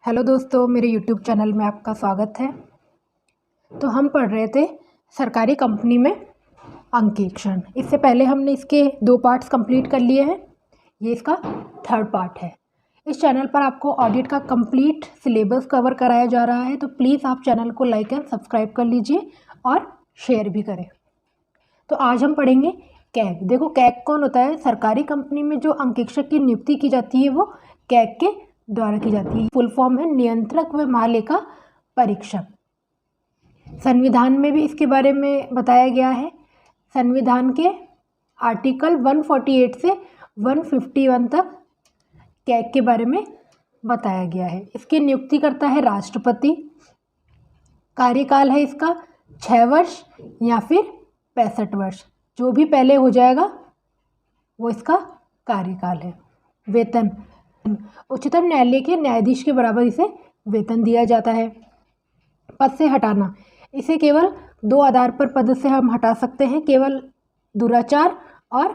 Hello दोस्तों, मेरे YouTube channel में आपका स्वागत है। तो हम पढ़ रहे थे सरकारी कंपनी में अंकेक्षण। इससे पहले हमने इसके 2 पार्ट्स कंप्लीट कर लिए हैं। ये इसका 3rd पार्ट है। इस चैनल पर आपको ऑडिट का कंप्लीट सिलेबस कवर कराया जा रहा है, तो प्लीज़ आप चैनल को लाइक एंड सब्सक्राइब कर लीजिए और शेयर भी करें। तो आज हम पढ़ेंगे कैग। देखो, कैग कौन होता है? सरकारी कंपनी में जो अंकेक्षक की नियुक्ति की जाती है वो कैग के द्वारा की जाती है। फुल फॉर्म है नियंत्रक व महालेखा परीक्षक। संविधान में भी इसके बारे में बताया गया है। संविधान के आर्टिकल 148 से 151 तक कैग के बारे में बताया गया है। इसकी नियुक्ति करता है राष्ट्रपति। कार्यकाल है इसका 6 वर्ष या फिर 65 वर्ष, जो भी पहले हो जाएगा वो इसका कार्यकाल है। वेतन, उच्चतम न्यायालय के न्यायाधीश के बराबर इसे वेतन दिया जाता है। पद से हटाना, इसे केवल 2 आधार पर पद से हम हटा सकते हैं, केवल दुराचार और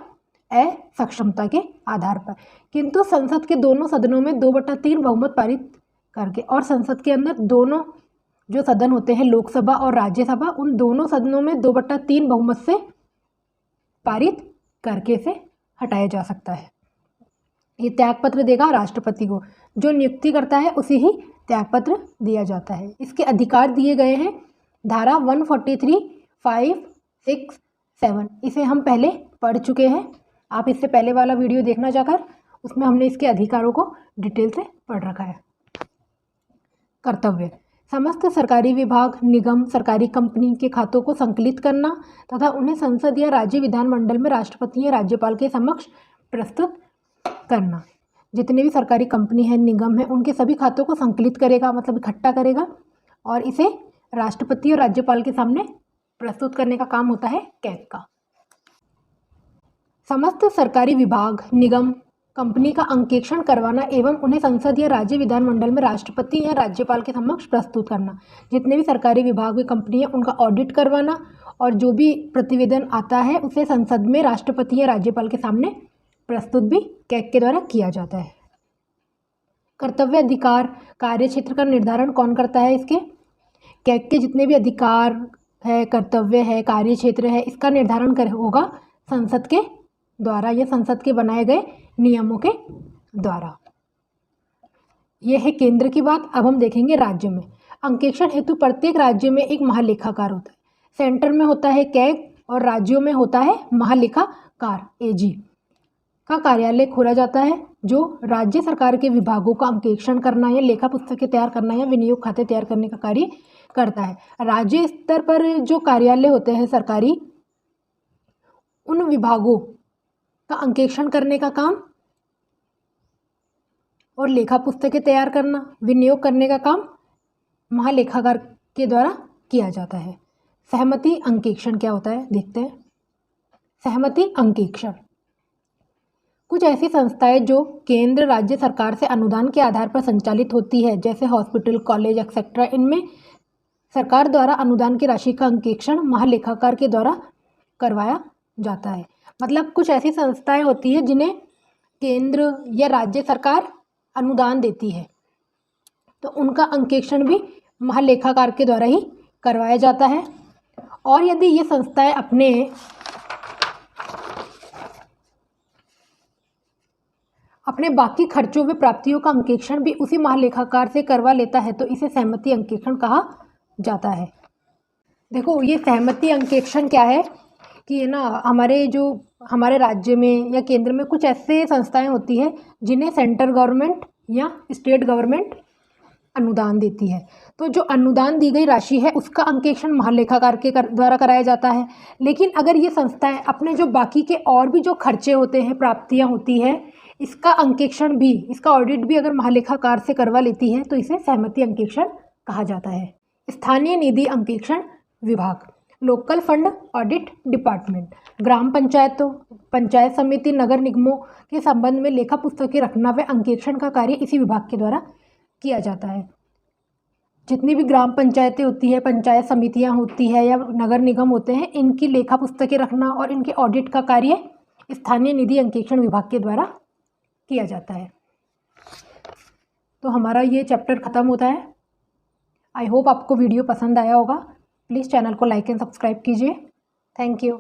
असक्षमता के आधार पर। किंतु संसद के दोनों सदनों में 2/3 बहुमत पारित करके, और संसद के अंदर दोनों जो सदन होते हैं, लोकसभा और राज्यसभा, उन दोनों सदनों में 2/3 बहुमत से पारित करके इसे हटाया जा सकता है। ये त्यागपत्र देगा राष्ट्रपति को। जो नियुक्ति करता है उसे ही त्यागपत्र दिया जाता है। इसके अधिकार दिए गए हैं धारा 143, 5, 6, 7। इसे हम पहले पढ़ चुके हैं। आप इससे पहले वाला वीडियो देखना जाकर, उसमें हमने इसके अधिकारों को डिटेल से पढ़ रखा है। कर्तव्य, समस्त सरकारी विभाग, निगम, सरकारी कंपनी के खातों को संकलित करना तथा उन्हें संसद या राज्य विधानमंडल में राष्ट्रपति या राज्यपाल के समक्ष प्रस्तुत करना। जितने भी सरकारी कंपनी है, निगम है, उनके सभी खातों को संकलित करेगा, मतलब इकट्ठा करेगा, और इसे राष्ट्रपति और राज्यपाल के सामने प्रस्तुत करने का काम होता है कैग का। समस्त सरकारी विभाग, निगम, कंपनी का अंकेक्षण करवाना एवं उन्हें संसद या राज्य विधानमंडल में राष्ट्रपति या राज्यपाल के समक्ष प्रस्तुत करना। जितने भी सरकारी विभाग व कंपनी है उनका ऑडिट करवाना, और जो भी प्रतिवेदन आता है उसे संसद में राष्ट्रपति या राज्यपाल के सामने प्रस्तुत भी कैग के द्वारा किया जाता है। कर्तव्य अधिकार, कार्य क्षेत्र का निर्धारण कौन करता है? इसके कैग के जितने भी अधिकार है, कर्तव्य है, कार्य क्षेत्र है, इसका निर्धारण होगा संसद के द्वारा या संसद के बनाए गए नियमों के द्वारा। यह है केंद्र की बात। अब हम देखेंगे राज्य में। अंकेक्षण हेतु प्रत्येक राज्य में एक महालेखाकार होता है। सेंटर में होता है कैग और राज्यों में होता है महालेखाकार, एजी का कार्यालय खोला जाता है, जो राज्य सरकार के विभागों का अंकेक्षण करना या लेखा पुस्तकें तैयार करना या विनियोग खाते तैयार करने का कार्य करता है। राज्य स्तर पर जो कार्यालय होते हैं सरकारी, उन विभागों का अंकेक्षण करने का काम और लेखा पुस्तकें तैयार करना, विनियोग करने का काम महालेखाकार के द्वारा किया जाता है। सहमति अंकेक्षण क्या होता है देखते हैं। सहमति अंकेक्षण कुछ ऐसी संस्थाएं जो केंद्र राज्य सरकार से अनुदान के आधार पर संचालित होती है, जैसे हॉस्पिटल, कॉलेज एक्सेट्रा, इनमें सरकार द्वारा अनुदान की राशि का अंकेक्षण महालेखाकार के द्वारा करवाया जाता है। मतलब कुछ ऐसी संस्थाएं होती हैं जिन्हें केंद्र या राज्य सरकार अनुदान देती है, तो उनका अंकेक्षण भी महालेखाकार के द्वारा ही करवाया जाता है। और यदि ये संस्थाएं अपने बाकी खर्चों व प्राप्तियों का अंकेक्षण भी उसी महालेखाकार से करवा लेता है, तो इसे सहमति अंकेक्षण कहा जाता है। देखो, ये सहमति अंकेक्षण क्या है कि ये ना हमारे राज्य में या केंद्र में कुछ ऐसे संस्थाएं होती है जिन्हें सेंट्रल गवर्नमेंट या स्टेट गवर्नमेंट अनुदान देती है। तो जो अनुदान दी गई राशि है उसका अंकेक्षण महालेखाकार के द्वारा कराया जाता है। लेकिन अगर ये संस्थाएं अपने जो बाकी के और भी जो खर्चे होते हैं, प्राप्तियां होती है, इसका अंकेक्षण भी, इसका ऑडिट भी अगर महालेखाकार से करवा लेती है, तो इसे सहमति अंकेक्षण कहा जाता है। स्थानीय निधि अंकेक्षण विभाग, लोकल फंड ऑडिट डिपार्टमेंट, ग्राम पंचायतों, पंचायत समिति, नगर निगमों के संबंध में लेखा पुस्तकें रखना व अंकेक्षण का कार्य इसी विभाग के द्वारा किया जाता है। जितनी भी ग्राम पंचायतें होती है, पंचायत समितियां होती है या नगर निगम होते हैं, इनकी लेखा पुस्तकें रखना और इनके ऑडिट का कार्य स्थानीय निधि अंकेक्षण विभाग के द्वारा किया जाता है। तो हमारा ये चैप्टर ख़त्म होता है। आई होप आपको वीडियो पसंद आया होगा। प्लीज़ चैनल को लाइक एंड सब्सक्राइब कीजिए। Thank you.